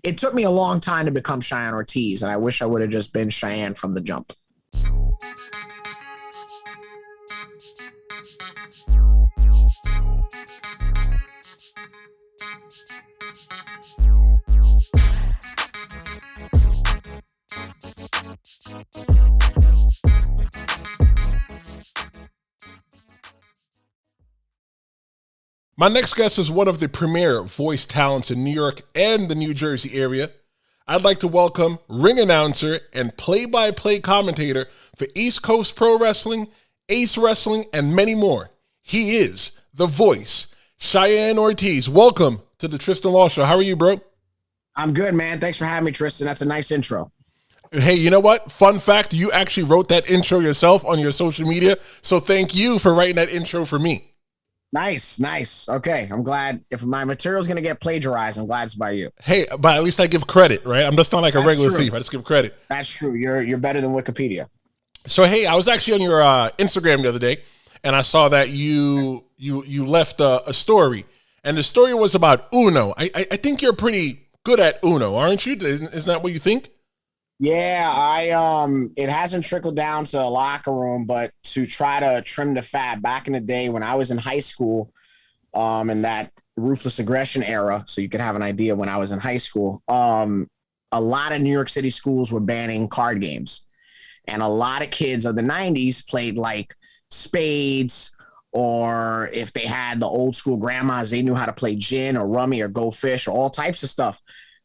It took me a long time to become Cheyenne Ortiz, and I wish I would have just been Cheyenne from the jump. My next guest is one of the premier voice talents in New York and the New Jersey area. I'd like to welcome ring announcer and play-by-play commentator for East Coast Pro Wrestling, Ace Wrestling, and many more. He is the voice, Cheyenne Ortiz. Welcome to the Tristen Law Show. How are you, bro? I'm good, man. Thanks for having me, Tristen. That's a nice intro. Hey, you know what? Fun fact, you actually wrote that intro yourself on your social media, so thank you for writing that intro for me. Nice. Okay, I'm glad. If my material is going to get plagiarized, I'm glad it's by you. Hey, but at least I give credit, right? I'm just not like a regular thief. I just give credit. That's true. You're better than Wikipedia. So, hey, I was actually on your Instagram the other day, and I saw that you left a story, and the story was about Uno. I think you're pretty good at Uno, aren't you? Isn't that what you think? Yeah, it hasn't trickled down to the locker room, but to try to trim the fat back in the day when I was in high school, in that ruthless aggression era, so you could have an idea when I was in high school, a lot of New York City schools were banning card games. And a lot of kids of the 90s played like spades, or if they had the old school grandmas, they knew how to play gin or rummy or go fish or all types of stuff.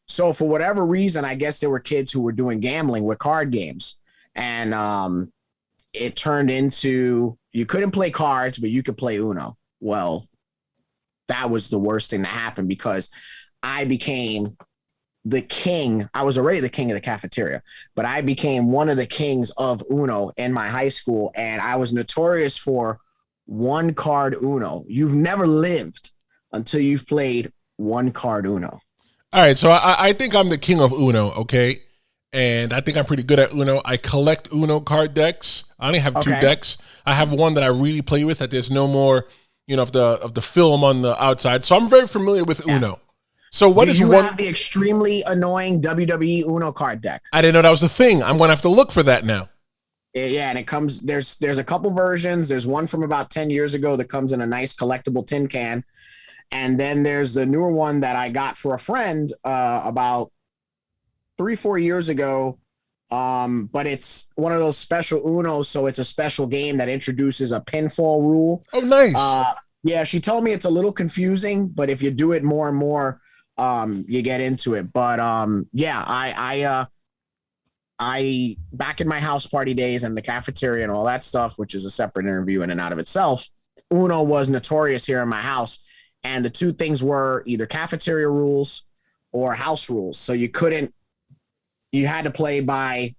So for whatever reason, I guess there were kids who were doing gambling with card games. And it turned into, you couldn't play cards, but you could play Uno. Well, that was the worst thing that happened because I became the king. I was already the king of the cafeteria, but I became one of the kings of Uno in my high school. And I was notorious for one card Uno. You've never lived until you've played one card Uno. All right, so I think I'm the king of Uno, okay? And I think I'm pretty good at Uno. I collect Uno card decks. I only have two decks. I have one that I really play with that there's no more, of the film on the outside. So I'm very familiar with Uno. So what is one? Do you have the extremely annoying WWE Uno card deck? I didn't know that was a thing. I'm going to have to look for that now. Yeah, and it comes, there's a couple versions. There's one from about 10 years ago that comes in a nice collectible tin can. And then there's the newer one that I got for a friend about 3-4 years ago. But it's one of those special Unos, so it's a special game that introduces a pinfall rule. Oh, nice. Yeah, she told me it's a little confusing, but if you do it more and more, you get into it. But yeah, I back in my house party days and the cafeteria and all that stuff, which is a separate interview in and out of itself, Uno was notorious here in my house. And the two things were either cafeteria rules or house rules. So you had to play by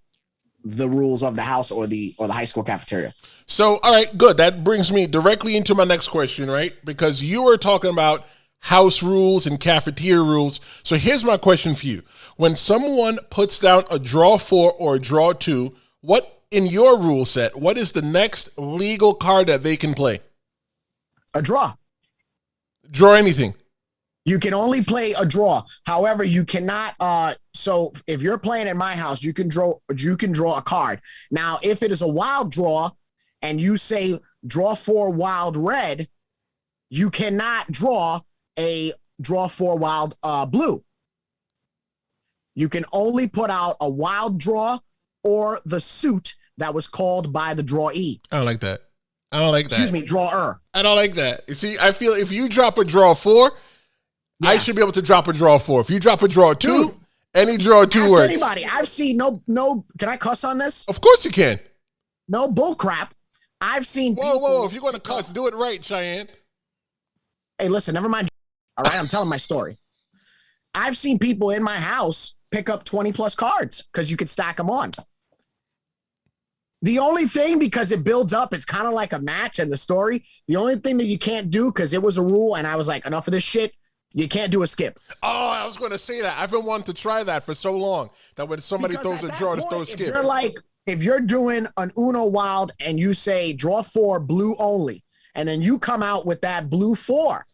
the rules of the house or the high school cafeteria. So, all right, good. That brings me directly into my next question, right? Because you were talking about house rules and cafeteria rules. So here's my question for you. When someone puts down a draw 4 or a draw 2, what in your rule set, what is the next legal card that they can play? A draw. Draw anything. You can only play a draw. However, you cannot. So if you're playing at my house, you can draw a card. Now, if it is a wild draw, and you say draw 4 wild red, you cannot draw a draw 4 wild blue. You can only put out a wild draw or the suit that was called by the drawee. I don't like that. I don't like that. Excuse me, drawer. I don't like that. You see, I feel if you drop a draw 4, I should be able to drop a draw 4. If you drop a draw 2, dude, any draw 2 works. Anybody, I've seen no. Can I cuss on this? Of course you can. No bull crap. I've seen. Whoa! If you're going to cuss, do it right, Cheyenne. Hey, listen, never mind. All right, I'm telling my story. I've seen people in my house pick up 20 plus cards because you could stack them on. The only thing, because it builds up, it's kind of like a match and the story. The only thing that you can't do, because it was a rule, and I was like, enough of this shit, you can't do a skip. Oh, I was going to say that. I've been wanting to try that for so long, that when somebody throws a draw, just throw a skip. If you're doing an Uno Wild and you say draw 4, blue only, and then you come out with that blue 4,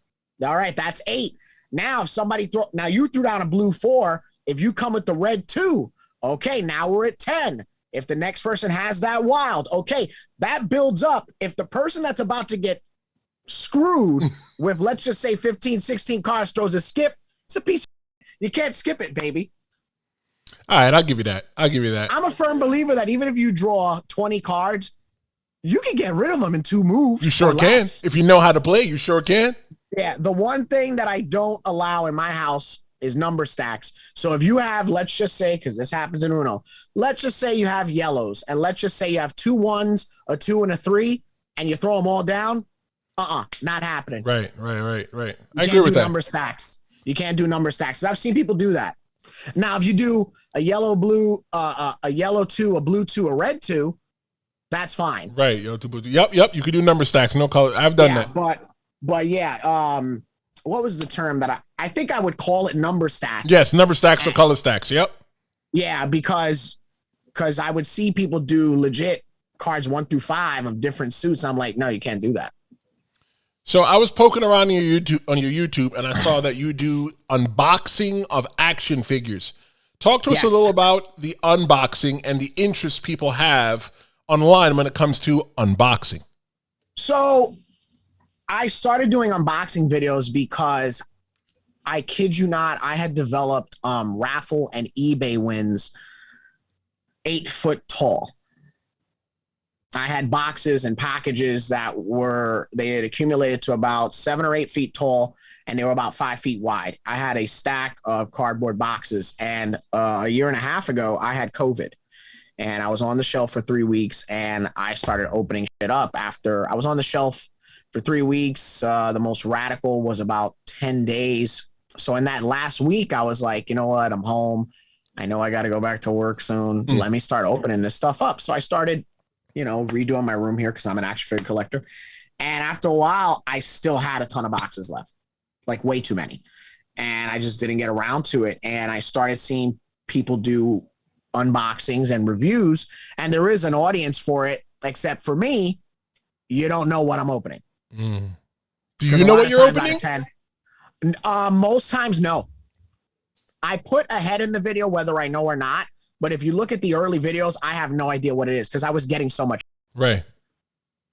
all right, that's 8. Now, if somebody now you threw down a blue 4, If you come with the red 2, okay, now we're at 10. If the next person has that wild, okay, that builds up. If the person that's about to get screwed with, let's just say 15, 16 cards throws a skip, it's a piece of, you can't skip it, baby. All right, I'll give you that. I'm a firm believer that even if you draw 20 cards, you can get rid of them in 2 moves. You sure can. If you know how to play, you sure can. Yeah, the one thing that I don't allow in my house is number stacks. So if you have, let's just say, because this happens in Uno, let's just say you have yellows, and let's just say you have 2 1s, a 2, and a 3, and you throw them all down, not happening. Right. I agree with that. Number stacks. You can't do number stacks. I've seen people do that. Now, if you do a yellow, blue, a yellow 2, a blue 2, a red 2, that's fine. Right. Yellow 2, blue 2. Yep. You could do number stacks. No color. I've done that. But yeah, what was the term that I think I would call it number stacks? Yes, number stacks or color stacks. Yep. Yeah, because I would see people do legit cards 1 through 5 of different suits. I'm like, no, you can't do that. So I was poking around on your YouTube, and I saw that you do unboxing of action figures. Talk to us a little about the unboxing and the interest people have online when it comes to unboxing. So I started doing unboxing videos because, I kid you not, I had developed raffle and eBay wins 8 foot tall. I had boxes and packages that they had accumulated to about 7 or 8 feet tall, and they were about 5 feet wide. I had a stack of cardboard boxes, and a year and a half ago, I had COVID, and I was on the shelf for 3 weeks, and I started opening shit up after I was on the shelf for 3 weeks. The most radical was about 10 days. So in that last week, I was like, you know what? I'm home. I know I got to go back to work soon. Let me start opening this stuff up. So I started, redoing my room here because I'm an action figure collector. And after a while, I still had a ton of boxes left, like way too many. And I just didn't get around to it. And I started seeing people do unboxings and reviews. And there is an audience for it, except for me. You don't know what I'm opening. Do you know what you're opening? Most times, no. I put a head in the video, whether I know or not. But if you look at the early videos, I have no idea what it is because I was getting so much. Right.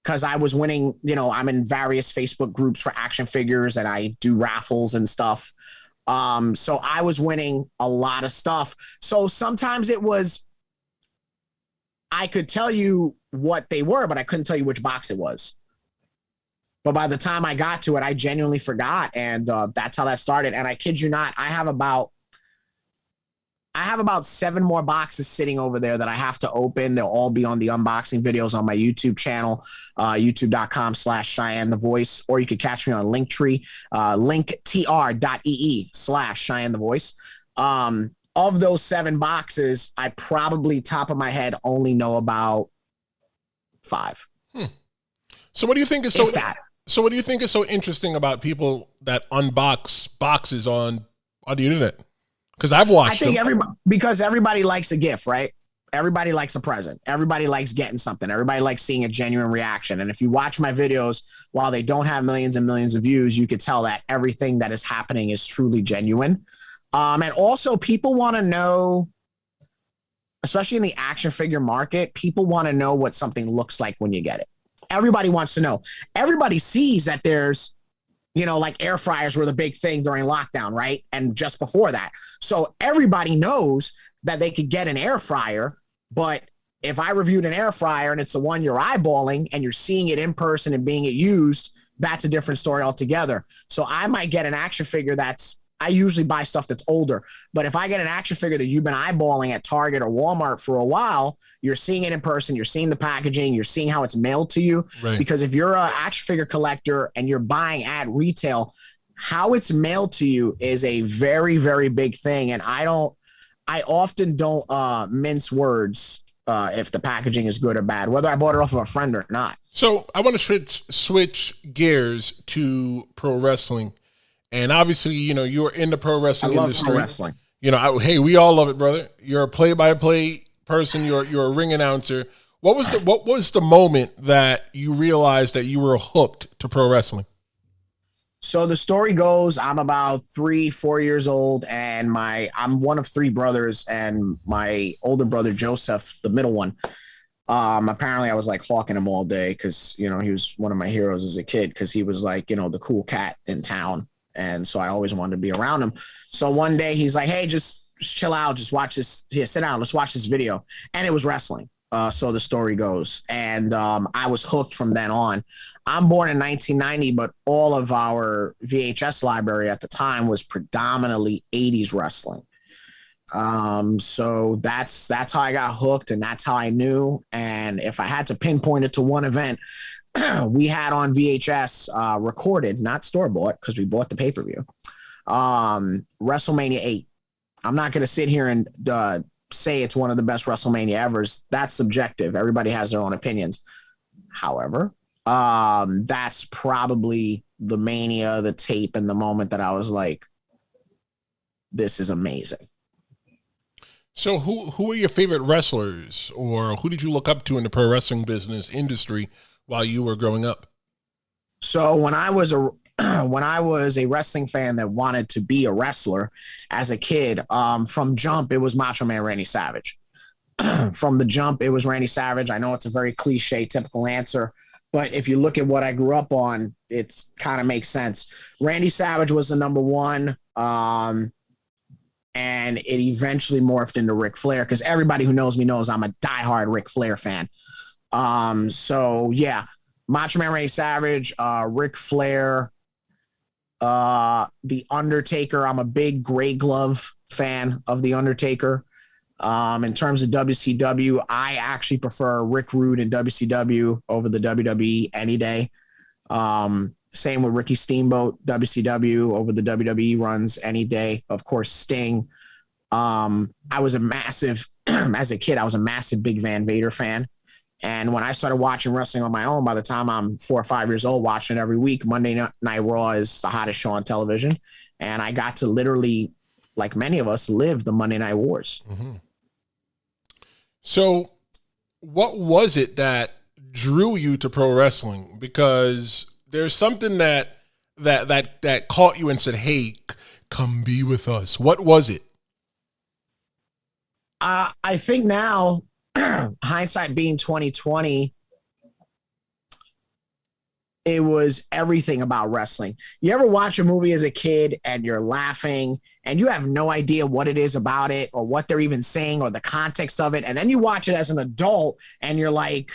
Because I was winning, I'm in various Facebook groups for action figures and I do raffles and stuff. So I was winning a lot of stuff. So sometimes I could tell you what they were, but I couldn't tell you which box it was. But by the time I got to it, I genuinely forgot. And that's how that started. And I kid you not, I have about 7 more boxes sitting over there that I have to open. They'll all be on the unboxing videos on my YouTube channel, youtube.com/Cheyenne the Voice, or you could catch me on Linktree, linktr.ee/Cheyenne the Voice. Of those 7 boxes, I probably, top of my head, only know about 5. So what do you think is So what do you think is so interesting about people that unbox boxes on the internet? Because I've watched. I think because everybody likes a gift, right? Everybody likes a present. Everybody likes getting something. Everybody likes seeing a genuine reaction. And if you watch my videos, while they don't have millions and millions of views, you could tell that everything that is happening is truly genuine. And also, people want to know, especially in the action figure market, people want to know what something looks like when you get it. Everybody wants to know. Everybody sees that there's, like air fryers were the big thing during lockdown, right? And just before that. So everybody knows that they could get an air fryer, but if I reviewed an air fryer and it's the one you're eyeballing and you're seeing it in person and being used, that's a different story altogether. So I might get an action figure I usually buy stuff that's older, but if I get an action figure that you've been eyeballing at Target or Walmart for a while, you're seeing it in person, you're seeing the packaging, you're seeing how it's mailed to you. Right. Because if you're an action figure collector and you're buying at retail, how it's mailed to you is a very, very big thing. And I often don't mince words if the packaging is good or bad, whether I bought it off of a friend or not. So I want to switch gears to pro wrestling. And obviously, you're in the pro wrestling industry. I love pro wrestling. Hey, we all love it, brother. You're a play-by-play person. You're a ring announcer. What was the moment that you realized that you were hooked to pro wrestling? So the story goes, I'm about 3, 4 years old, and I'm one of three brothers, and my older brother Joseph, the middle one. Apparently I was like hawking him all day because he was one of my heroes as a kid because he was like the cool cat in town, and so I always wanted to be around him. So one day he's like, "Hey, just chill out, just watch this. Here, sit down, let's watch this video," and it was wrestling. So the story goes, and I was hooked from then on. I'm born in 1990, but all of our VHS library at the time was predominantly 80s wrestling. So that's how I got hooked, and that's how I knew. And if I had to pinpoint it to one event, we had on VHS recorded, not store bought, because we bought the pay-per-view. WrestleMania 8. I'm not going to sit here and say it's one of the best WrestleMania evers. That's subjective. Everybody has their own opinions. However, that's probably the Mania, the tape, and the moment that I was like, this is amazing. So who are your favorite wrestlers, or who did you look up to in the pro wrestling business industry while you were growing up? So when I was a wrestling fan that wanted to be a wrestler as a kid, from jump, it was Macho Man Randy Savage. From the jump, it was Randy Savage. I know it's a very cliche, typical answer, but if you look at what I grew up on, it kind of makes sense. Randy Savage was the number one, and it eventually morphed into Ric Flair because everybody who knows me knows I'm a diehard Ric Flair fan. So yeah, Macho Man Randy Savage, Ric Flair, The Undertaker. I'm a big Gray Glove fan of The Undertaker. In terms of WCW, I actually prefer Rick Rude in WCW over the WWE any day. Same with Ricky Steamboat, WCW over the WWE runs any day. Of course, Sting. I was a massive, as a kid, I was a massive big Van Vader fan. And when I started watching wrestling on my own, by the time I'm 4 or 5 years old, watching every week, Monday Night Raw is the hottest show on television. And I got to literally, like many of us, live the Monday Night Wars. Mm-hmm. So what was it that drew you to pro wrestling? Because there's something that caught you and said, "Hey, come be with us." What was it? I think now, hindsight being 2020, it was everything about wrestling. You ever watch a movie as a kid and you're laughing and you have no idea what it is about it or what they're even saying or the context of it, and then you watch it as an adult and you're like,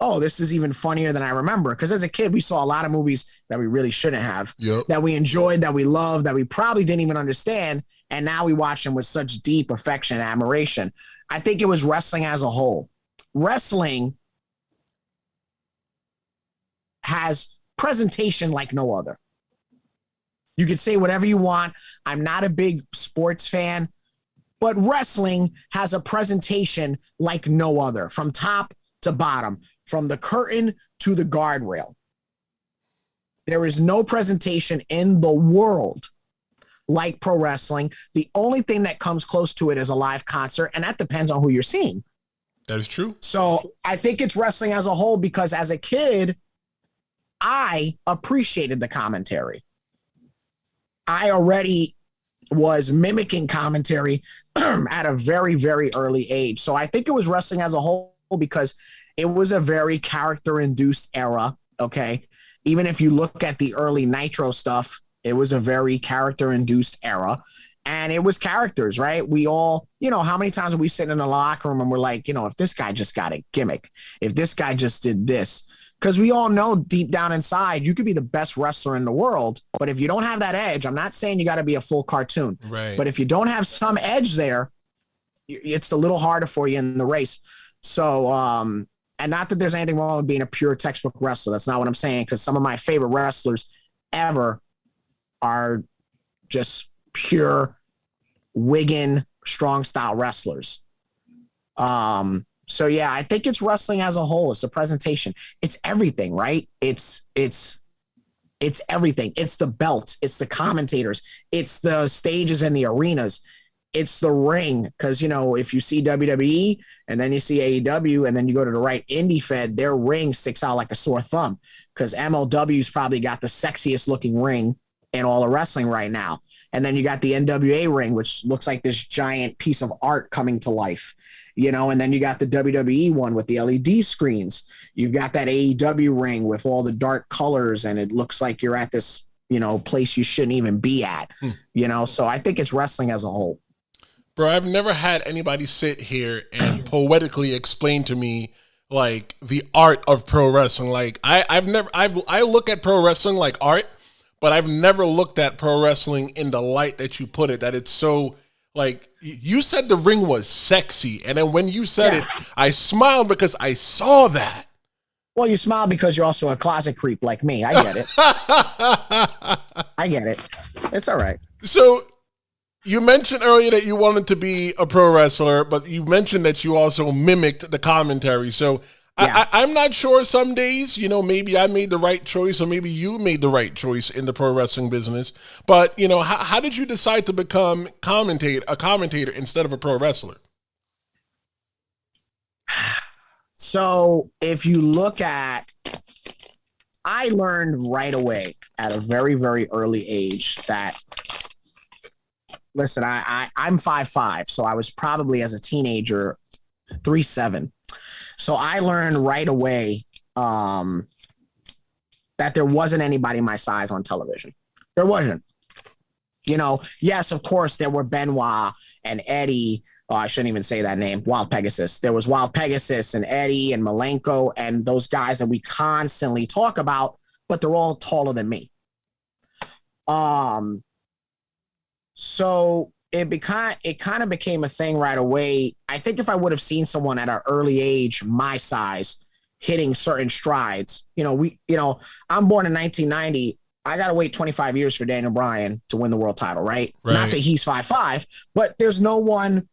oh, this is even funnier than I remember. Because as a kid, we saw a lot of movies that we really shouldn't have, that we enjoyed, that we loved, that we probably didn't even understand. And now we watch them with such deep affection and admiration. I think it was wrestling as a whole. Wrestling has presentation like no other. You can say whatever you want. I'm not a big sports fan, but wrestling has a presentation like no other, from top to bottom. From the curtain to the guardrail. There is no presentation in the world like pro wrestling. The only thing that comes close to it is a live concert, and that depends on who you're seeing. That is true. So I think it's wrestling as a whole because as a kid, I appreciated the commentary. I already was mimicking commentary at a very, very early age. So I think it was wrestling as a whole because it was a very character-induced era, okay? Even if you look at the early Nitro stuff, it was a very character-induced era. And it was characters, right? We all, how many times are we sitting in the locker room and we're like, if this guy just got a gimmick, if this guy just did this. Because we all know deep down inside, you could be the best wrestler in the world, but if you don't have that edge, I'm not saying you got to be a full cartoon. Right. But if you don't have some edge there, it's a little harder for you in the race. So, and not that there's anything wrong with being a pure textbook wrestler. That's not what I'm saying, because some of my favorite wrestlers ever are just pure Wigan strong style wrestlers. So yeah, I think it's wrestling as a whole. It's a presentation. It's everything, right? It's everything. It's the belts. It's the commentators. It's the stages and the arenas. it's the ring. Because, you know, if you see WWE and then you see AEW and then you go to the right indie fed, their ring sticks out like a sore thumb because MLW's probably got the sexiest looking ring in all of wrestling right now. And then you got the NWA ring, which looks like this giant piece of art coming to life, you know, and then you got the WWE one with the LED screens. You've got that AEW ring with all the dark colors, and it looks like you're at this, you know, place you shouldn't even be at, you know? So I think it's wrestling as a whole. Bro, I've never had anybody sit here and poetically explain to me like the art of pro wrestling. Like I look at pro wrestling like art, but I've never looked at pro wrestling in the light that you put it, that it's so, like, you said the ring was sexy. And then when you said it, I smiled because I saw that. Well, you smile because you're also a closet creep like me. I get it. I get it. It's all right. So you mentioned earlier that you wanted to be a pro wrestler, but you mentioned that you also mimicked the commentary. So I'm not sure some days, you know, maybe I made the right choice or maybe you made the right choice in the pro wrestling business. But, you know, how did you decide to become a commentator instead of a pro wrestler? So if you look at, I learned right away at a very, very early age that, listen, I'm 5'5", so I was probably as a teenager 3'7". So I learned right away that there wasn't anybody my size on television. There wasn't. You know, yes, of course, there were Benoit and Eddie. Oh, I shouldn't even say that name. Wild Pegasus. There was Wild Pegasus and Eddie and Malenko and those guys that we constantly talk about, but they're all taller than me. So it kind of became a thing right away. I think if I would have seen someone at an early age, my size, hitting certain strides, I'm born in 1990. I got to wait 25 years for Daniel Bryan to win the world title, right? Not that he's 5'5", but there's no one,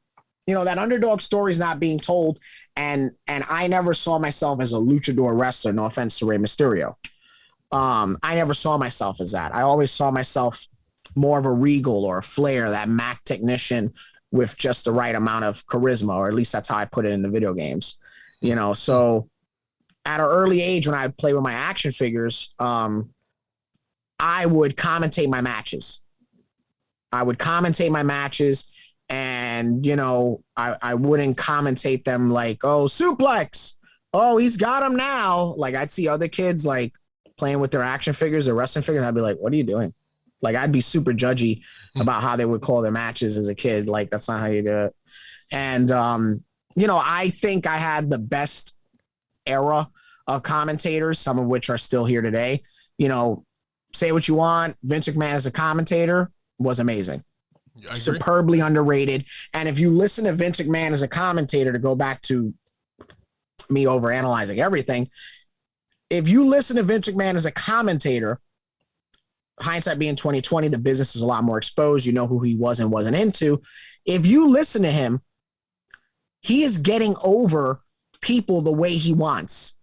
that underdog story is not being told. And I never saw myself as a luchador wrestler. No offense to Rey Mysterio. I never saw myself as that. I always saw myself more of a Regal or a Flair, that Mac technician with just the right amount of charisma, or at least that's how I put it in the video games. So at an early age, when I would play with my action figures, I would commentate my matches. And, I wouldn't commentate them like, oh, suplex. Oh, he's got him now. Like, I'd see other kids like playing with their action figures or wrestling figures. I'd be like, what are you doing? Like, I'd be super judgy about how they would call their matches as a kid. Like, that's not how you do it. And, I think I had the best era of commentators, some of which are still here today. Say what you want. Vince McMahon as a commentator was amazing. Superbly underrated. And if you listen to Vince McMahon as a commentator, to go back to me overanalyzing everything, if you listen to Vince McMahon as a commentator, hindsight being 2020, the business is a lot more exposed. You know who he was and wasn't into. If you listen to him, he is getting over people the way he wants.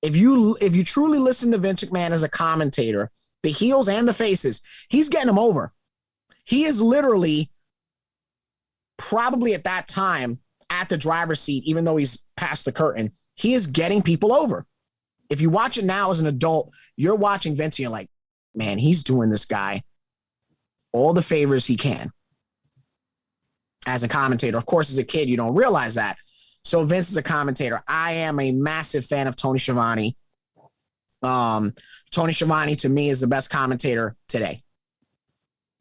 If you truly listen to Vince McMahon as a commentator, the heels and the faces, he's getting them over. He is literally probably at that time at the driver's seat, even though he's past the curtain, he is getting people over. If you watch it now as an adult, you're watching Vince and you're like, man, he's doing this guy all the favors he can as a commentator. Of course, as a kid, you don't realize that. So Vince is a commentator. I am a massive fan of Tony Schiavone. Tony Schiavone, to me, is the best commentator today.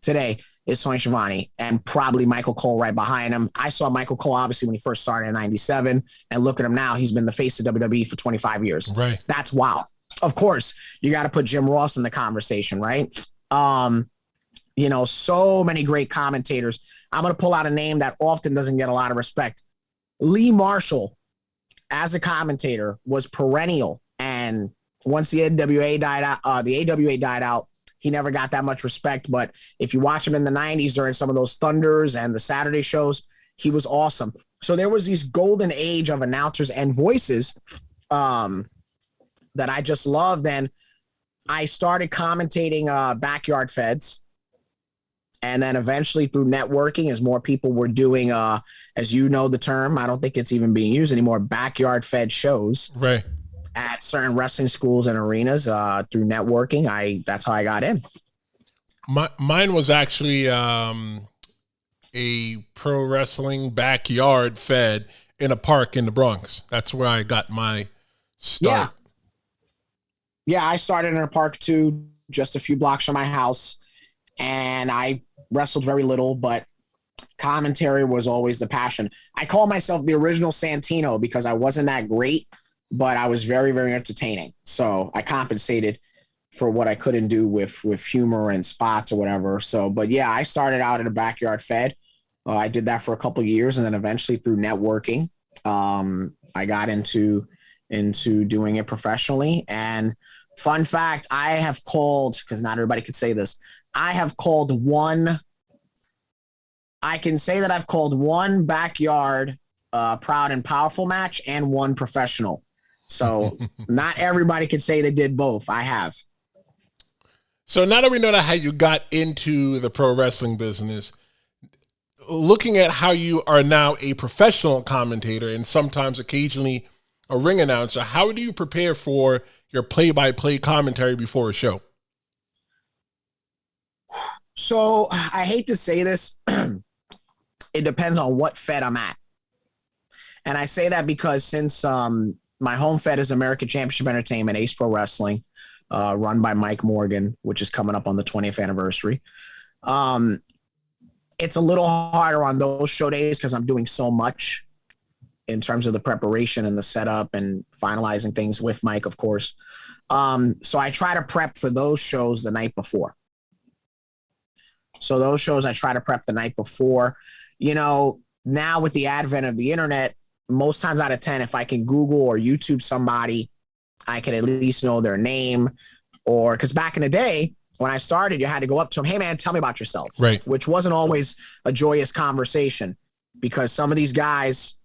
Today is Tony Schiavone, and probably Michael Cole right behind him. I saw Michael Cole, obviously, when he first started in 97, and look at him now. He's been the face of WWE for 25 years. Right. That's wild. Of course, you got to put Jim Ross in the conversation, right? So many great commentators. I'm going to pull out a name that often doesn't get a lot of respect. Lee Marshall, as a commentator, was perennial, and once the AWA died out, he never got that much respect. But if you watch him in the 90s during some of those Thunders and the Saturday shows, he was awesome. So there was this golden age of announcers and voices that I just loved. And I started commentating Backyard Feds. And then eventually through networking, as more people were doing, as you know the term, I don't think it's even being used anymore, backyard fed shows Right. at certain wrestling schools and arenas through networking. That's how I got in. Mine was actually a pro wrestling backyard fed in a park in the Bronx. That's where I got my start. Yeah, I started in a park too, just a few blocks from my house. And I wrestled very little, but commentary was always the passion. I call myself the original Santino because I wasn't that great, but I was very, very entertaining. So I compensated for what I couldn't do with humor and spots or whatever. So, but yeah, I started out in a backyard fed. I did that for a couple of years, and then eventually through networking, I got into doing it professionally. And fun fact, I have called, because not everybody could say this, I can say that I've called one backyard proud and powerful match and one professional. So not everybody could say they did both. I have. So now that we know how you got into the pro wrestling business, looking at how you are now a professional commentator and sometimes occasionally a ring announcer, how do you prepare for your play-by-play commentary before a show? So I hate to say this. It depends on what fed I'm at. And I say that because since my home fed is American Championship Entertainment, Ace Pro Wrestling, run by Mike Morgan, which is coming up on the 20th anniversary. It's a little harder on those show days because I'm doing so much in terms of the preparation and the setup and finalizing things with Mike, of course. So I try to prep for those shows the night before. So those shows I try to prep the night before. You know, now with the advent of the internet, most times out of 10, if I can Google or YouTube somebody, I can at least know their name. Or because back in the day, when I started, you had to go up to them, hey, man, tell me about yourself. Right. Which wasn't always a joyous conversation because some of these guys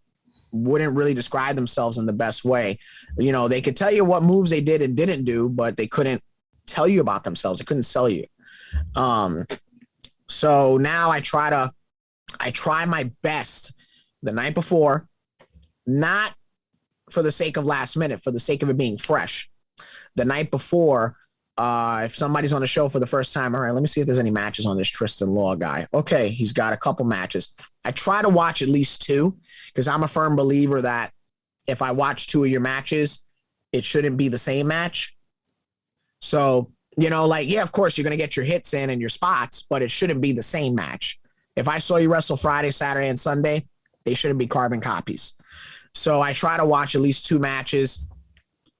wouldn't really describe themselves in the best way. You know, they could tell you what moves they did and didn't do, but they couldn't tell you about themselves. They couldn't sell you. So now I try my best the night before, not for the sake of last minute, for the sake of it being fresh. The night before, if somebody's on the show for the first time, all right, let me see if there's any matches on this Tristen Law guy. Okay, he's got a couple matches. I try to watch at least two because I'm a firm believer that if I watch two of your matches, it shouldn't be the same match. So, you know, like, yeah, of course, you're going to get your hits in and your spots, but it shouldn't be the same match. If I saw you wrestle Friday, Saturday, and Sunday, they shouldn't be carbon copies. So I try to watch at least two matches,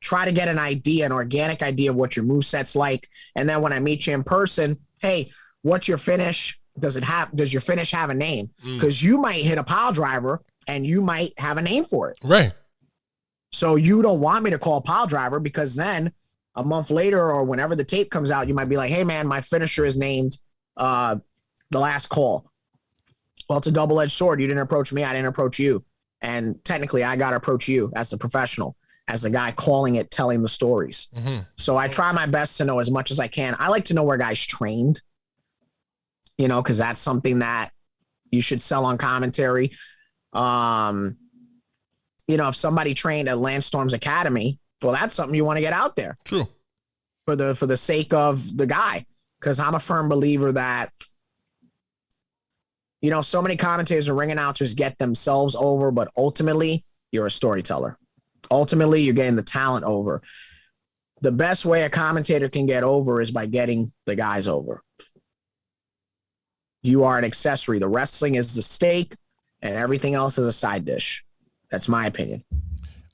try to get an idea, an organic idea of what your moveset's like. And then when I meet you in person, hey, what's your finish? Does your finish have a name? Because you might hit a pile driver and you might have a name for it. Right. So you don't want me to call pile driver because then a month later or whenever the tape comes out, you might be like, hey, man, my finisher is named The Last Call. Well, it's a double-edged sword. You didn't approach me. I didn't approach you. And technically, I got to approach you as the professional, as the guy calling it, telling the stories. Mm-hmm. So I try my best to know as much as I can. I like to know where guys trained, you know, because that's something that you should sell on commentary. You know, if somebody trained at Lance Storm's Academy, well, that's something you want to get out there. True. For the sake of the guy, because I'm a firm believer that, you know, so many commentators and ring announcers get themselves over, but ultimately you're a storyteller. Ultimately, you're getting the talent over. The best way a commentator can get over is by getting the guys over. You are an accessory. The wrestling is the steak and everything else is a side dish. That's my opinion.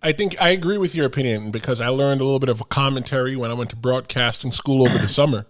I think I agree with your opinion because I learned a little bit of a commentary when I went to broadcasting school over the summer.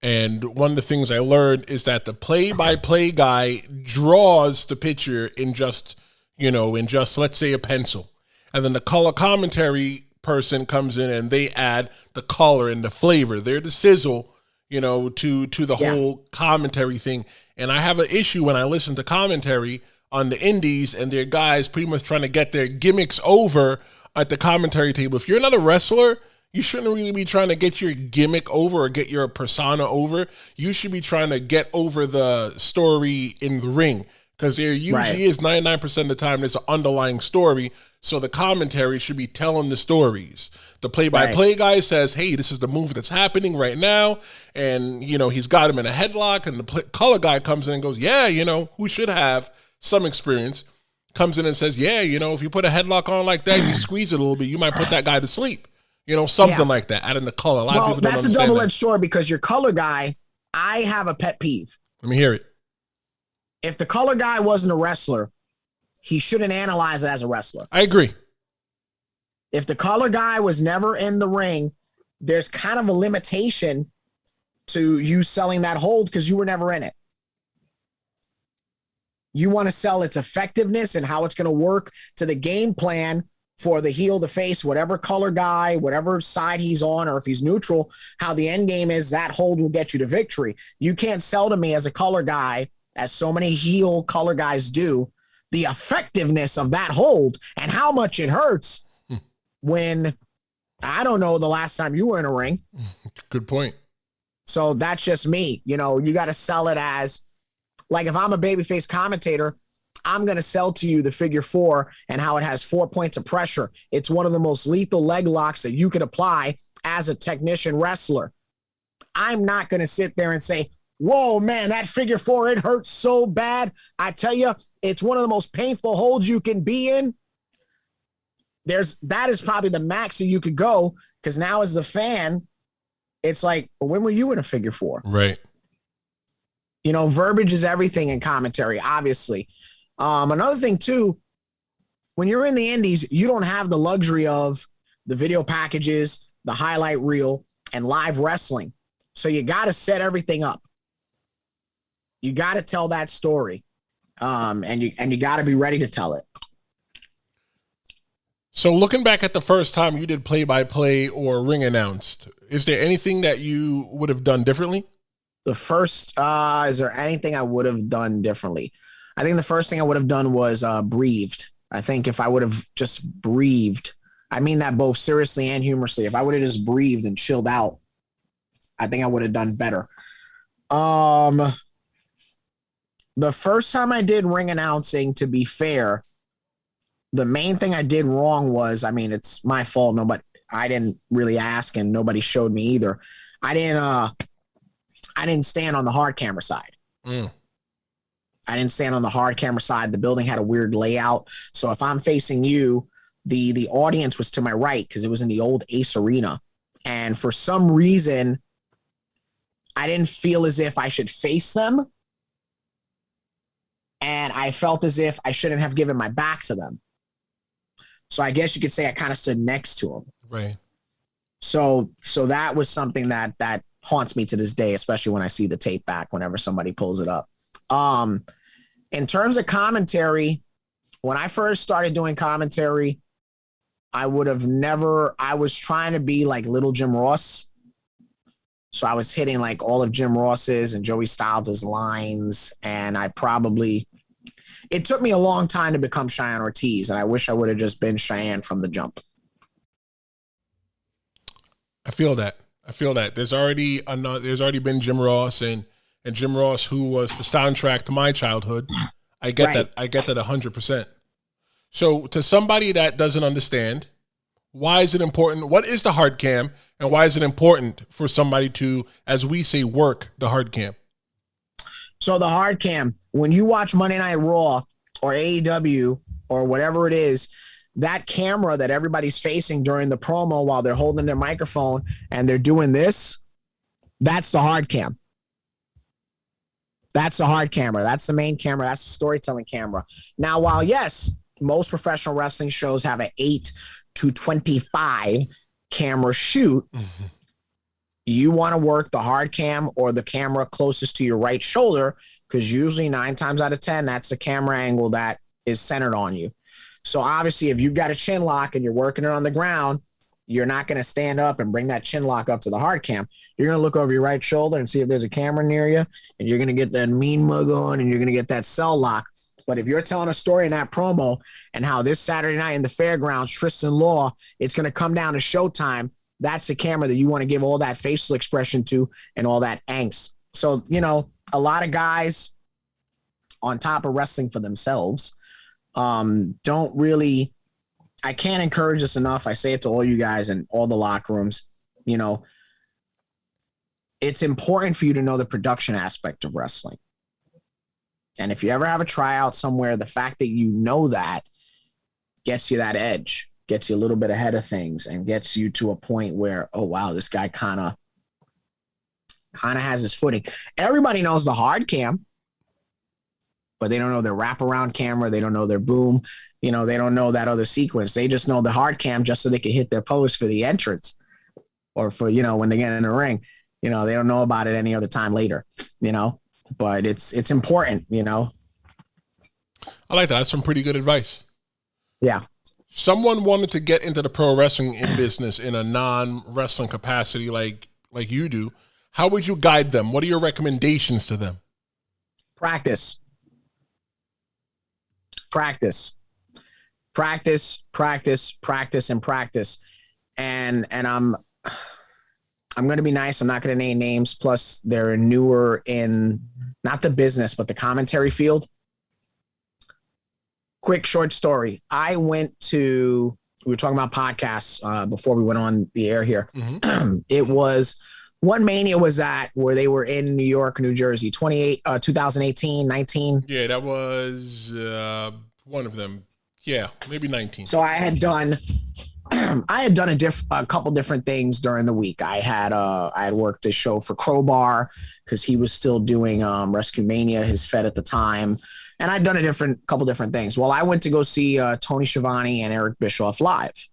And one of the things I learned is that the play-by-play guy draws the picture in just, let's say a pencil. And then the color commentary person comes in and they add the color and the flavor. They're the sizzle, to the whole commentary thing. And I have an issue when I listen to commentary on the indies and their guys pretty much trying to get their gimmicks over at the commentary table. If you're not a wrestler, You shouldn't really be trying to get your gimmick over or get your persona over. You should be trying to get over the story in the ring, because there usually is 99% of the time there's an underlying story. So the commentary should be telling the stories. The play-by-play guy says, hey, this is the move that's happening right now. And, he's got him in a headlock. And the color guy comes in and goes, yeah, who should have some experience, comes in and says, yeah, if you put a headlock on like that, you squeeze it a little bit, you might put that guy to sleep. Something like that, adding the color. A lot of people don't understand. That's a double-edged sword, because your color guy, I have a pet peeve. Let me hear it. If the color guy wasn't a wrestler, he shouldn't analyze it as a wrestler. I agree. If the color guy was never in the ring, there's kind of a limitation to you selling that hold because you were never in it. You want to sell its effectiveness and how it's going to work to the game plan for the heel, the face, whatever color guy, whatever side he's on, or if he's neutral, how the end game is, that hold will get you to victory. You can't sell to me as a color guy, as so many heel color guys do, the effectiveness of that hold and how much it hurts when, I don't know the last time you were in a ring. Good point. So that's just me. You got to sell it as, like, if I'm a babyface commentator, I'm going to sell to you the figure 4 and how it has 4 points of pressure. It's one of the most lethal leg locks that you could apply as a technician wrestler. I'm not going to sit there and say, whoa, man, that figure 4, it hurts so bad. I tell you, it's one of the most painful holds you can be in. That is probably the max that you could go, because now as the fan, it's like, well, when were you in a figure 4? Right. Verbiage is everything in commentary, obviously. Another thing, too, when you're in the indies, you don't have the luxury of the video packages, the highlight reel, and live wrestling. So you got to set everything up. You got to tell that story, and you got to be ready to tell it. So looking back at the first time you did play-by-play or ring announced, is there anything that you would have done differently? Is there anything I would have done differently? I think the first thing I would have done was breathed. I think if I would have just breathed, I mean that both seriously and humorously, if I would have just breathed and chilled out, I think I would have done better. The first time I did ring announcing, to be fair, the main thing I did wrong was, it's my fault. I didn't really ask, and nobody showed me either. I didn't stand on the hard camera side. I didn't stand on the hard camera side. The building had a weird layout. So if I'm facing you, the audience was to my right, because it was in the old Ace Arena. And for some reason, I didn't feel as if I should face them. And I felt as if I shouldn't have given my back to them. So I guess you could say I kind of stood next to them. Right. So that was something that haunts me to this day, especially when I see the tape back whenever somebody pulls it up. In terms of commentary, when I first started doing commentary, I was trying to be like little Jim Ross. So I was hitting like all of Jim Ross's and Joey Styles' lines. And it took me a long time to become Cheyenne Ortiz. And I wish I would have just been Cheyenne from the jump. I feel that. There's already been Jim Ross and Jim Ross, who was the soundtrack to my childhood. I get that. I get that 100%. So to somebody that doesn't understand, why is it important? What is the hard cam, and why is it important for somebody to, as we say, work the hard cam? So the hard cam, when you watch Monday Night Raw or AEW or whatever it is, that camera that everybody's facing during the promo while they're holding their microphone and they're doing this, that's the hard cam. That's the hard camera. That's the main camera. That's the storytelling camera. Now, while yes, most professional wrestling shows have an 8 to 25 camera shoot, you want to work the hard cam or the camera closest to your right shoulder, because usually 9 times out of 10, that's the camera angle that is centered on you. So obviously, if you've got a chin lock and you're working it on the ground, you're not going to stand up and bring that chin lock up to the hard cam. You're going to look over your right shoulder and see if there's a camera near you, and you're going to get that mean mug on, and you're going to get that cell lock. But if you're telling a story in that promo and how this Saturday night in the fairgrounds, Tristen Law, it's going to come down to showtime, that's the camera that you want to give all that facial expression to and all that angst. So, you know, a lot of guys on top of wrestling for themselves don't really, I can't encourage this enough. I say it to all you guys in all the locker rooms, you know, it's important for you to know the production aspect of wrestling. And if you ever have a tryout somewhere, the fact that you know that gets you that edge, gets you a little bit ahead of things, and gets you to a point where, oh, wow, this guy kind of has his footing. Everybody knows the hard cam, but they don't know their wraparound camera. They don't know their boom. You know, they don't know that other sequence. They just know the hard cam just so they can hit their pose for the entrance or for, you know, when they get in the ring. You know, they don't know about it any other time later, you know, but it's important, you know. I like that. That's some pretty good advice. Yeah. Someone wanted to get into the pro wrestling business in a non-wrestling capacity like you do. How would you guide them? What are your recommendations to them? Practice. Practice. Practice, practice, practice, and practice. And I'm going to be nice. I'm not going to name names. Plus, they're newer in not the business, but the commentary field. Quick, short story. We were talking about podcasts before we went on the air here. Mm-hmm. It was, what Mania was that where they were in New York, New Jersey, 2018, 19? Yeah, that was one of them. Yeah, maybe 19. So I had done a couple different things during the week. I had worked a show for Crowbar because he was still doing Rescue Mania, his Fed at the time, and I'd done a couple different things. Well, I went to go see Tony Schiavone and Eric Bischoff live,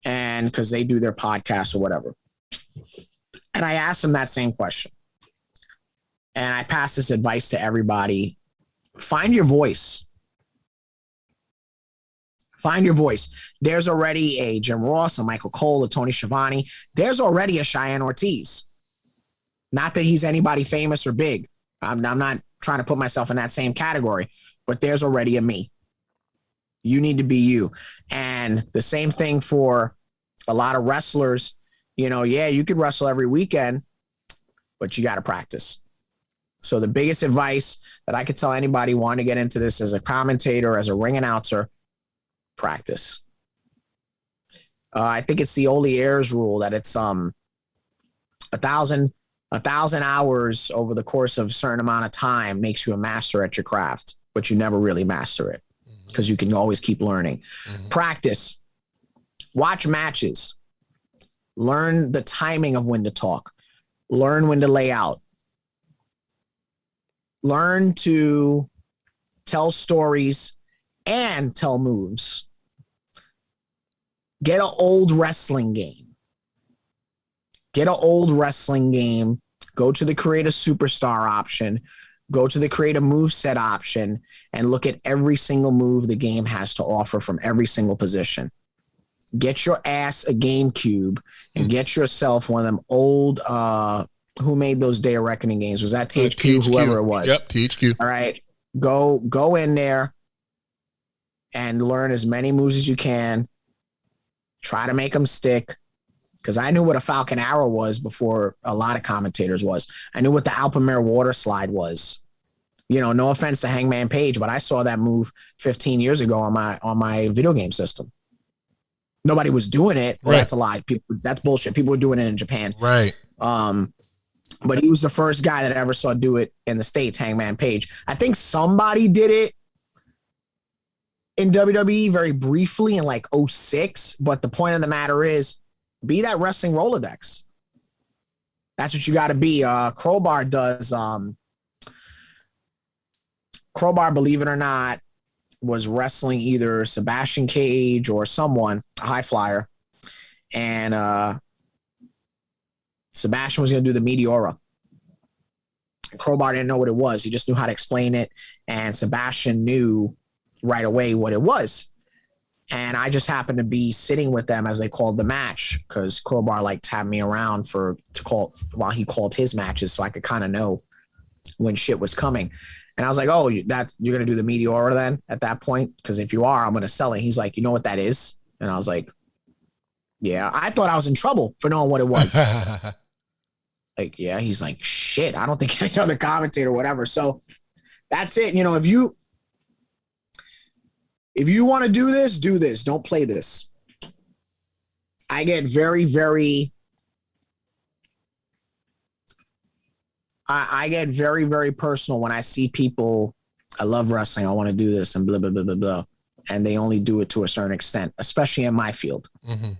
and because they do their podcast or whatever, and I asked them that same question, and I passed this advice to everybody: find your voice. Find your voice. There's already a Jim Ross, a Michael Cole, a Tony Schiavone. There's already a Cheyenne Ortiz. Not that he's anybody famous or big. I'm not trying to put myself in that same category, but there's already a me. You need to be you. And the same thing for a lot of wrestlers. You know, yeah, you could wrestle every weekend, but you got to practice. So the biggest advice that I could tell anybody wanting to get into this as a commentator, as a ring announcer, practice. I think it's the Oli Ayers rule that it's 1,000 hours over the course of a certain amount of time makes you a master at your craft, but you never really master it because you can always keep learning. Mm-hmm. Practice. Watch matches. Learn the timing of when to talk. Learn when to lay out. Learn to tell stories and tell moves. Get an old wrestling game. Go to the create a superstar option. Go to the create a moveset option and look at every single move the game has to offer from every single position. Get your ass a GameCube and get yourself one of them old, who made those Day of Reckoning games? Was that THQ? Whoever it was. Yep, THQ. All right. Go in there and learn as many moves as you can. Try to make them stick. Because I knew what a Falcon Arrow was before a lot of commentators was. I knew what the Alpamare water slide was. You know, no offense to Hangman Page, but I saw that move 15 years ago on my video game system. Nobody was doing it. Well, right. That's a lie. That's bullshit. People were doing it in Japan. Right. But he was the first guy that I ever saw do it in the States, Hangman Page. I think somebody did it in WWE very briefly in like 2006. But the point of the matter is, be that wrestling Rolodex. That's what you got to be. Crowbar does. Crowbar, believe it or not, was wrestling either Sebastian Cage or someone, a high flyer. And Sebastian was going to do the Meteora. And Crowbar didn't know what it was. He just knew how to explain it. And Sebastian knew right away what it was. And I just happened to be sitting with them as they called the match because Crowbar liked to have me around to call while he called his matches so I could kind of know when shit was coming. And I was like, oh, you're going to do the Meteora then at that point? Because if you are, I'm going to sell it. He's like, you know what that is? And I was like, Yeah, I thought I was in trouble for knowing what it was. Like, yeah, he's like, shit, I don't think any other commentator or whatever. So that's it. You know, if you want to do this, do this. Don't play this. I get very, very I get very, very personal when I see people, I love wrestling, I want to do this and blah, blah, blah, blah, blah. And they only do it to a certain extent, especially in my field. Mm-hmm.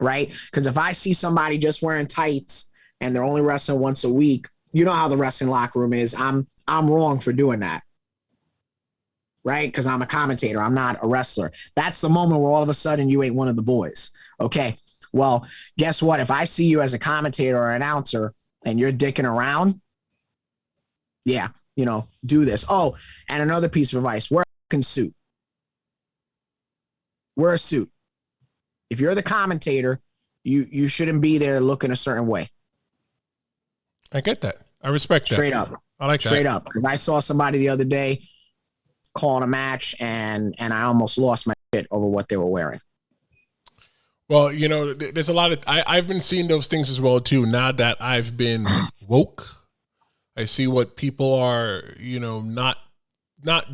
Right? Because if I see somebody just wearing tights and they're only wrestling once a week, you know how the wrestling locker room is. I'm wrong for doing that. Right? Because I'm a commentator. I'm not a wrestler. That's the moment where all of a sudden you ain't one of the boys. Okay. Well, guess what? If I see you as a commentator or announcer and you're dicking around, yeah, you know, do this. Oh, and another piece of advice, wear a fucking suit. Wear a suit. If you're the commentator, you shouldn't be there looking a certain way. I get that. I respect that. Straight up. I like that. Straight up. If I saw somebody the other day calling a match and I almost lost my shit over what they were wearing. Well, you know, there's a lot of, I've been seeing those things as well too. Now that I've been woke, I see what people are, you know, not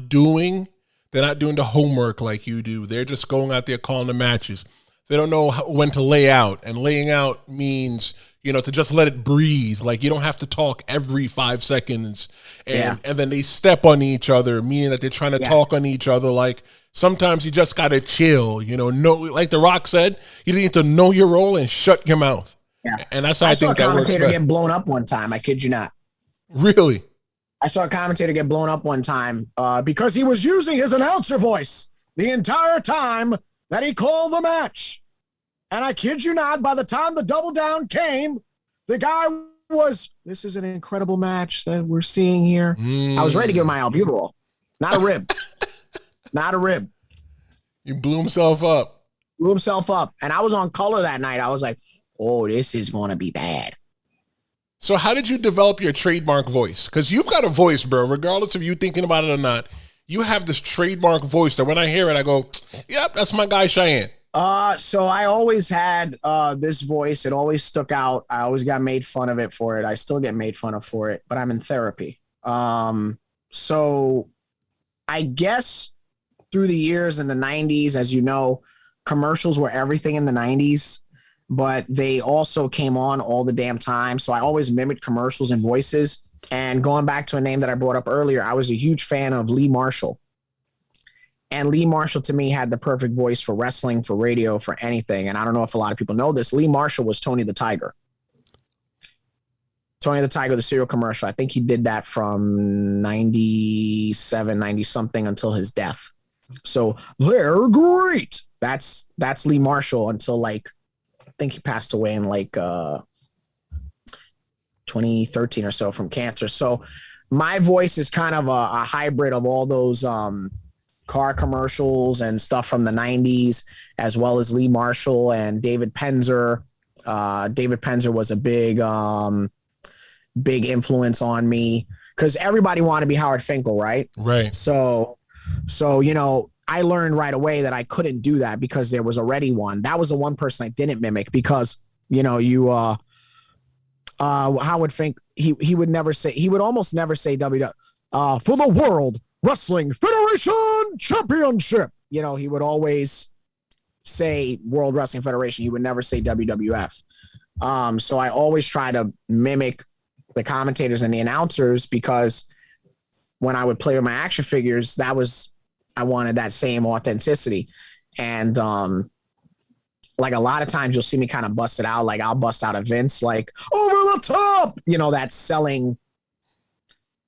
doing. They're not doing the homework like you do. They're just going out there calling the matches. They don't know when to lay out, and laying out means, you know, to just let it breathe. Like, you don't have to talk every 5 seconds, and then they step on each other, meaning that they're trying to talk on each other. Like, sometimes you just got to chill, you know, like The Rock said, you need to know your role and shut your mouth. Yeah. And that's how I think that works. I saw a commentator get blown up one time. I kid you not. Really? I saw a commentator get blown up one time because he was using his announcer voice the entire time that he called the match. And I kid you not, by the time the double down came, the guy was, this is an incredible match that we're seeing here. I was ready to give my albuterol. Not a rib. Not a rib. He blew himself up. Blew himself up. And I was on color that night. I was like, oh, this is going to be bad. So how did you develop your trademark voice? Because you've got a voice, bro, regardless of you thinking about it or not. You have this trademark voice that when I hear it, I go, yep, that's my guy, Cheyenne. So I always had this voice. It always stuck out. I always got made fun of it for it. I still get made fun of for it, but I'm in therapy. So I guess through the years in the 90s, as you know, commercials were everything in the 90s, but they also came on all the damn time. So I always mimicked commercials and voices. And going back to a name that I brought up earlier, I was a huge fan of Lee Marshall. And Lee Marshall, to me, had the perfect voice for wrestling, for radio, for anything. And I don't know if a lot of people know this. Lee Marshall was Tony the Tiger. Tony the Tiger, the cereal commercial. I think he did that from 97, 90-something until his death. So they're great. That's Lee Marshall until, like, I think he passed away in, like, 2013 or so from cancer. So my voice is kind of a hybrid of all those car commercials and stuff from the 90s, as well as Lee Marshall and David Penzer. David Penzer was a big influence on me because everybody wanted to be Howard Finkel, right? Right. So, you know, I learned right away that I couldn't do that because there was already one. That was the one person I didn't mimic because, you know, Howard Fink, he would never say, he would almost never say WWE for the World Wrestling Federation Championship. You know, he would always say World Wrestling Federation. He would never say WWF. So I always try to mimic the commentators and the announcers because when I would play with my action figures, I wanted that same authenticity. And like a lot of times you'll see me kind of bust it out. Like I'll bust out a Vince, like over the top, you know, that selling,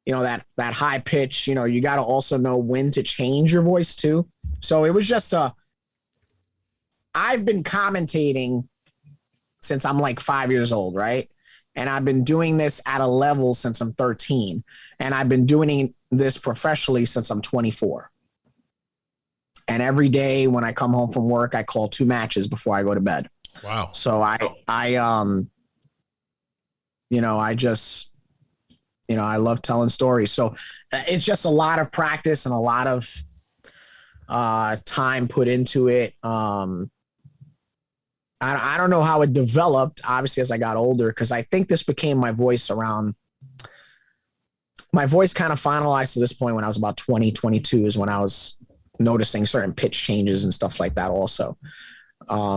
you know, that high pitch, you know, you got to also know when to change your voice too. So it was just I've been commentating since I'm like 5 years old. Right. And I've been doing this at a level since I'm 13. And I've been doing this professionally since I'm 24. And every day when I come home from work, I call 2 matches before I go to bed. Wow. So you know, I just, you know, I love telling stories. So it's just a lot of practice and a lot of time put into it. I don't know how it developed, obviously, as I got older, because I think this became my voice around. My voice kind of finalized to this point when I was about 20, 22 is when I was noticing certain pitch changes and stuff like that also.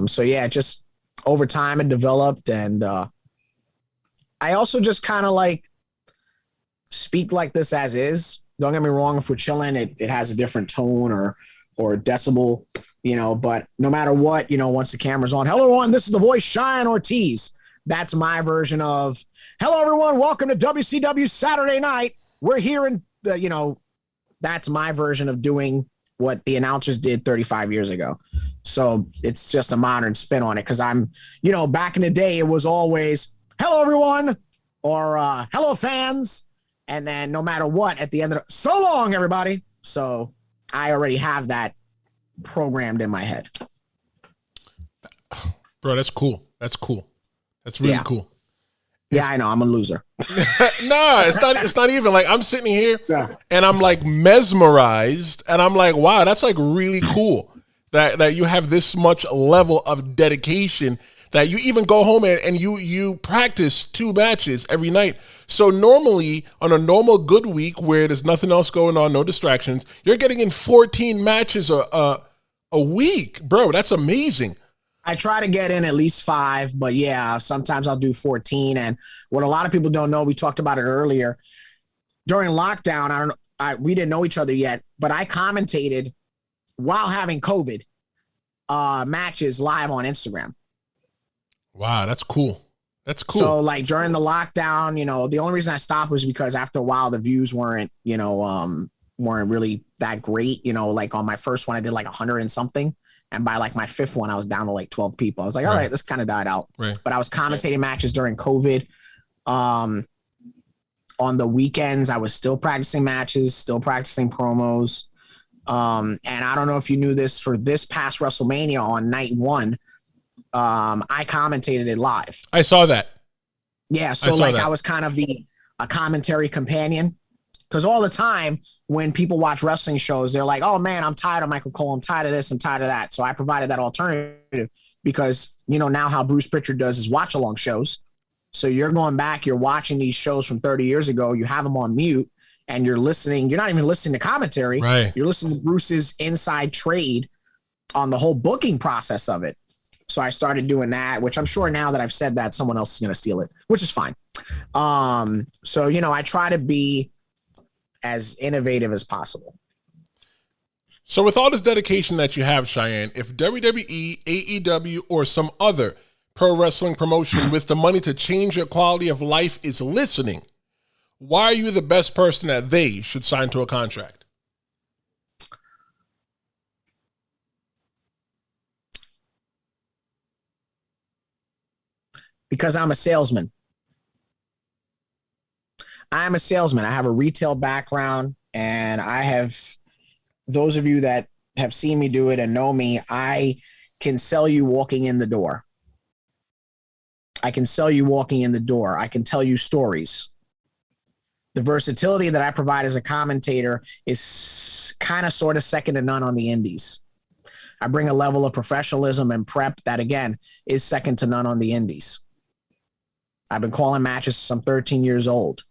So yeah, just over time it developed. And I also just kind of like speak like this as is. Don't get me wrong. If we're chilling, it has a different tone or decibel, but no matter what, once the camera's on, hello everyone, this is the voice Cheyenne Ortiz. That's my version of, hello everyone, welcome to WCW Saturday Night. We're here in that's my version of doing what the announcers did 35 years ago. So it's just a modern spin on it. Cause I'm, back in the day, it was always, hello everyone, or hello fans. And then no matter what, at the end of so long, everybody. So I already have that programmed in my head. Bro, that's cool. That's cool. That's really cool. Yeah, I know. I'm a loser. Nah, it's not even like I'm sitting here and I'm like mesmerized and I'm like, wow, that's like really cool that you have this much level of dedication that you even go home and you practice 2 matches every night. So normally on a normal good week where there's nothing else going on, no distractions, you're getting in 14 matches a week, bro. That's amazing. I try to get in at least 5, but yeah, sometimes I'll do 14. And what a lot of people don't know, we talked about it earlier. During lockdown, we didn't know each other yet, but I commentated while having COVID matches live on Instagram. Wow, that's cool. That's cool. So like during the lockdown, the only reason I stopped was because after a while the views weren't really that great. Like on my first one, I did like 100 and something. And by like my 5th one, I was down to like 12 people. I was like, all right, this kind of died out. Right. But I was commentating matches during COVID. On the weekends, I was still practicing matches, still practicing promos. And I don't know if you knew this, for this past WrestleMania on night 1, I commentated it live. I saw that. Yeah. So like I was kind of a commentary companion. Because all the time when people watch wrestling shows, they're like, oh, man, I'm tired of Michael Cole. I'm tired of this. I'm tired of that. So I provided that alternative because, now how Bruce Pritchard does is watch along shows. So you're going back, you're watching these shows from 30 years ago. You have them on mute and you're listening. You're not even listening to commentary. Right. You're listening to Bruce's inside trade on the whole booking process of it. So I started doing that, which I'm sure now that I've said that, someone else is going to steal it, which is fine. So, I try to be as innovative as possible. So with all this dedication that you have, Cheyenne, if WWE, AEW, or some other pro wrestling promotion with the money to change your quality of life is listening, why are you the best person that they should sign to a contract? Because I'm a salesman. I'm a salesman. I have a retail background, and I have, those of you that have seen me do it and know me, I can sell you walking in the door. I can sell you walking in the door. I can tell you stories. The versatility that I provide as a commentator is kind of sort of second to none on the indies. I bring a level of professionalism and prep that, again, is second to none on the indies. I've been calling matches since I'm 13 years old.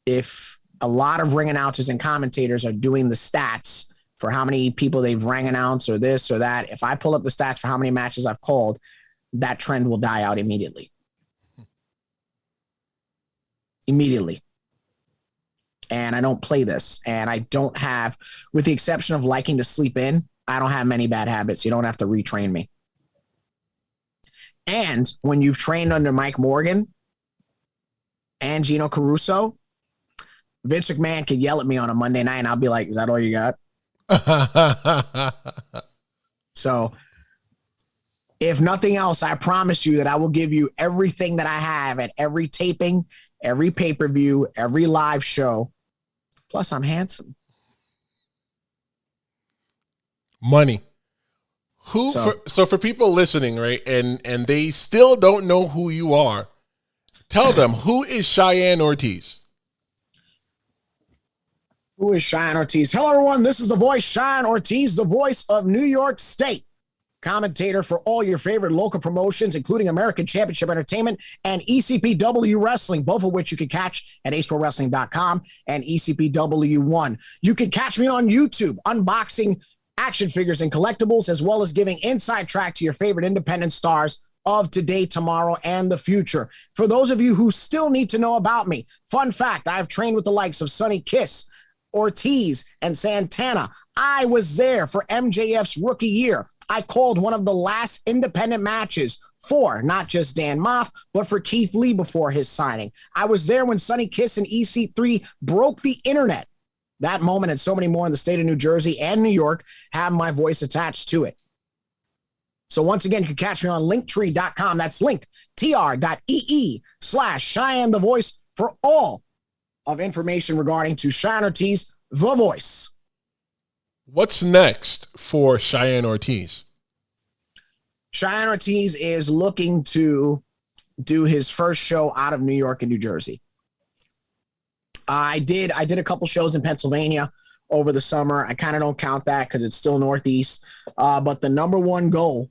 If a lot of ring announcers and commentators are doing the stats for how many people they've ring announced or this or that, if I pull up the stats for how many matches I've called, that trend will die out immediately. Immediately. And I don't play this. And I don't have, with the exception of liking to sleep in, I don't have many bad habits. You don't have to retrain me. And when you've trained under Mike Morgan and Gino Caruso, Vince McMahon could yell at me on a Monday night and I'll be like, is that all you got? So if nothing else, I promise you that I will give you everything that I have at every taping, every pay-per-view, every live show. Plus I'm handsome. Money. So for people listening, right, and they still don't know who you are, tell them, who is Cheyenne Ortiz? Who is Cheyenne Ortiz? Hello, everyone. This is the voice, Cheyenne Ortiz, the voice of New York State. commentator for all your favorite local promotions, including American Championship Entertainment and ECPW Wrestling, both of which you can catch at aceprowrestling.com and ECPW1. You can catch me on YouTube, unboxing action figures and collectibles, as well as giving inside track to your favorite independent stars of today, tomorrow, and the future. For those of you who still need to know about me, fun fact, I've trained with the likes of Sonny Kiss, Ortiz, and Santana. I was there for MJF's rookie year. I called one of the last independent matches for not just Dan Moff, but for Keith Lee before his signing. I was there when Sonny Kiss and EC3 broke the internet. That moment and so many more in the state of New Jersey and New York have my voice attached to it. So once again, you can catch me on linktree.com. That's linktr.ee/Cheyenne the Voice for all of information regarding to Cheyenne Ortiz, the Voice. What's next for Cheyenne Ortiz? Cheyenne Ortiz is looking to do his first show out of New York and New Jersey. I did a couple shows in Pennsylvania over the summer. I kind of don't count that because it's still Northeast. But the number one goal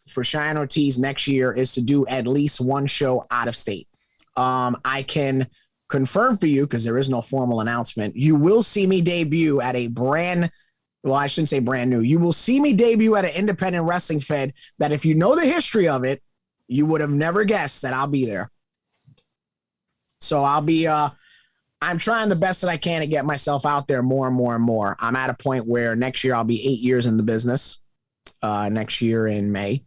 for Cheyenne Ortiz next year is to do at least one show out of state. I can confirm for you, because there is no formal announcement, you will see me debut at a I shouldn't say brand new. You will see me debut at an independent wrestling fed that if you know the history of it, you would have never guessed that I'll be there. So I'll be, I'm trying the best that I can to get myself out there more and more and more. I'm at a point where next year I'll be 8 years in the business, next year in May.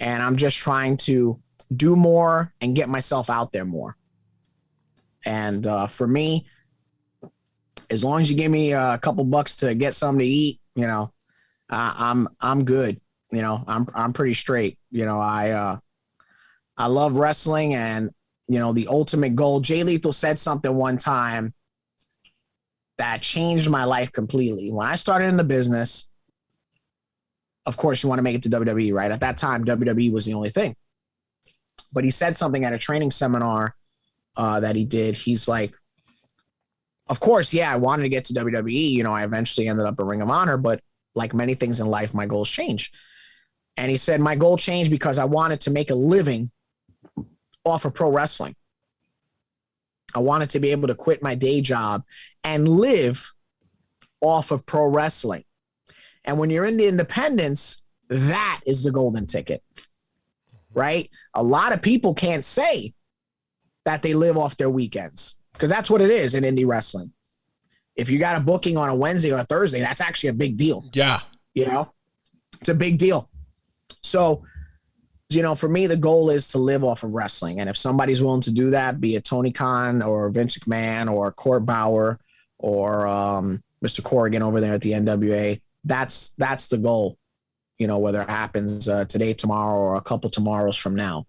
And I'm just trying to do more and get myself out there more. And for me, as long as you give me a couple bucks to get something to eat, you know, I'm good. You know, I'm pretty straight. You know, I love wrestling, and you know, the ultimate goal. Jay Lethal said something one time that changed my life completely. When I started in the business, of course, you want to make it to WWE, right? At that time, WWE was the only thing. But he said something at a training seminar that he did. He's like, of course, yeah, I wanted to get to WWE. You know, I eventually ended up at Ring of Honor, but like many things in life, my goals change. And he said, my goal changed because I wanted to make a living off of pro wrestling. I wanted to be able to quit my day job and live off of pro wrestling. And when you're in the independents, that is the golden ticket, right? A lot of people can't say that they live off their weekends, because that's what it is in indie wrestling. If you got a booking on a Wednesday or a Thursday, that's actually a big deal. Yeah. You know, it's a big deal. So, you know, for me, the goal is to live off of wrestling. And if somebody's willing to do that, be it Tony Khan or Vince McMahon or Court Bauer or Mr. Corrigan over there at the NWA, that's the goal. You know, whether it happens today, tomorrow, or a couple tomorrows from now.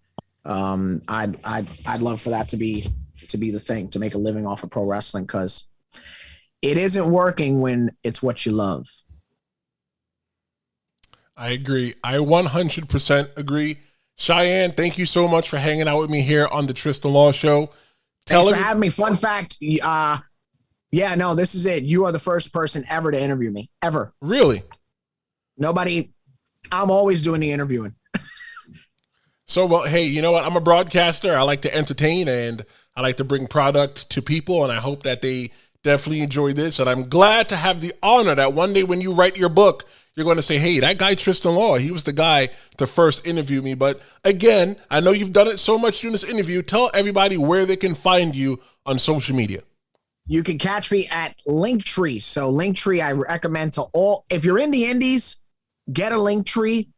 I'd love for that to be the thing, to make a living off of pro wrestling, because it isn't working when it's what you love. I agree. I 100% agree. Cheyenne, thank you so much for hanging out with me here on the Tristen Law Show. Thanks for having me. Fun fact. Yeah, no, this is it. You are the first person ever to interview me, ever. Really? Nobody. I'm always doing the interviewing. So, well, hey, you know what? I'm a broadcaster. I like to entertain, and I like to bring product to people, and I hope that they definitely enjoy this. And I'm glad to have the honor that one day when you write your book, you're going to say, hey, that guy Tristen Law, he was the guy to first interview me. But again, I know you've done it so much during this interview. Tell everybody where they can find you on social media. You can catch me at Linktree. So Linktree, I recommend to all. If you're in the indies, get a Linktree.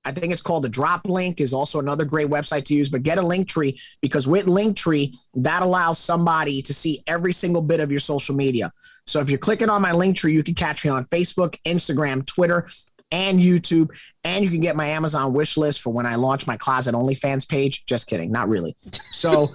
I think it's called the Drop Link, is also another great website to use, but get a Linktree, because with Linktree, that allows somebody to see every single bit of your social media. So if you're clicking on my Linktree, you can catch me on Facebook, Instagram, Twitter, and YouTube, and you can get my Amazon wish list for when I launch my Closet OnlyFans page. Just kidding, not really. So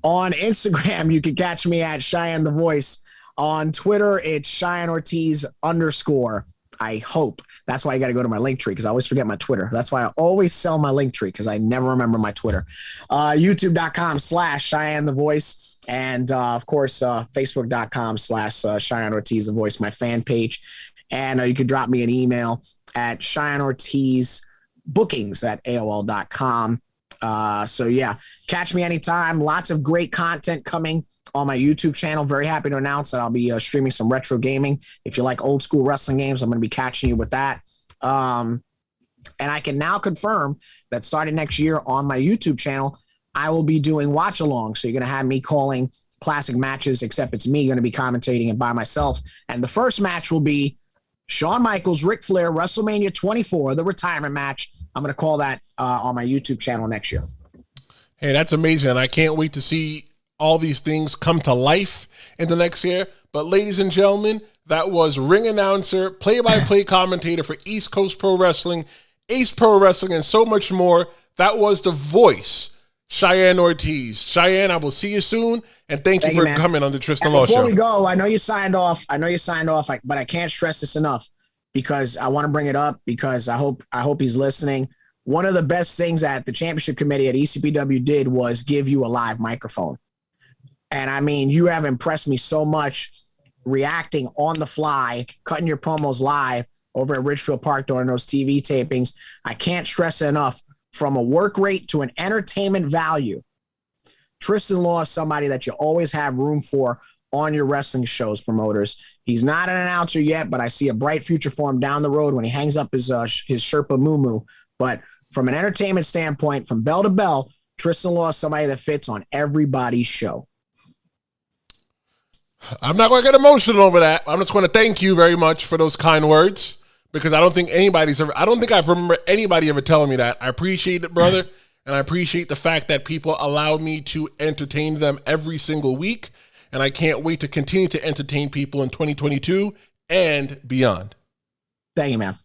on Instagram, you can catch me at Cheyenne the Voice. On Twitter, it's Cheyenne Ortiz _. I hope. That's why you got to go to my Linktree, because I always forget my Twitter. That's why I always sell my Linktree, because I never remember my Twitter. YouTube.com/Cheyenne the Voice. And of course, Facebook.com/Cheyenne Ortiz the Voice, my fan page. And you could drop me an email at Cheyenne Ortiz bookings at AOL.com. So yeah, catch me anytime. Lots of great content coming on my YouTube channel. Very happy to announce that I'll be streaming some retro gaming. If you like old school wrestling games, I'm going to be catching you with that. And I can now confirm that starting next year on my YouTube channel, I will be doing watch along. So you're going to have me calling classic matches, except it's me going to be commentating it by myself. And the first match will be Shawn Michaels, Ric Flair, WrestleMania 24, the retirement match. I'm going to call that on my YouTube channel next year. Hey, that's amazing. And I can't wait to see all these things come to life in the next year. But ladies and gentlemen, that was ring announcer, play-by-play commentator for East Coast Pro Wrestling, Ace Pro Wrestling, and so much more. That was the voice, Cheyenne Ortiz. Cheyenne, I will see you soon, and thank you for coming on the Tristen Law Show. Before we go, I know you signed off, but I can't stress this enough because I want to bring it up because I hope he's listening. One of the best things that the championship committee at ECPW did was give you a live microphone. And I mean, you have impressed me so much reacting on the fly, cutting your promos live over at Ridgefield Park during those TV tapings. I can't stress it enough. From a work rate to an entertainment value, Tristen Law is somebody that you always have room for on your wrestling shows, promoters. He's not an announcer yet, but I see a bright future for him down the road when he hangs up his Sherpa Moo. But from an entertainment standpoint, from bell to bell, Tristen Law is somebody that fits on everybody's show. I'm not going to get emotional over that. I'm just going to thank you very much for those kind words because I don't think I've remembered anybody ever telling me that. I appreciate it, brother. And I appreciate the fact that people allow me to entertain them every single week. And I can't wait to continue to entertain people in 2022 and beyond. Thank you, man.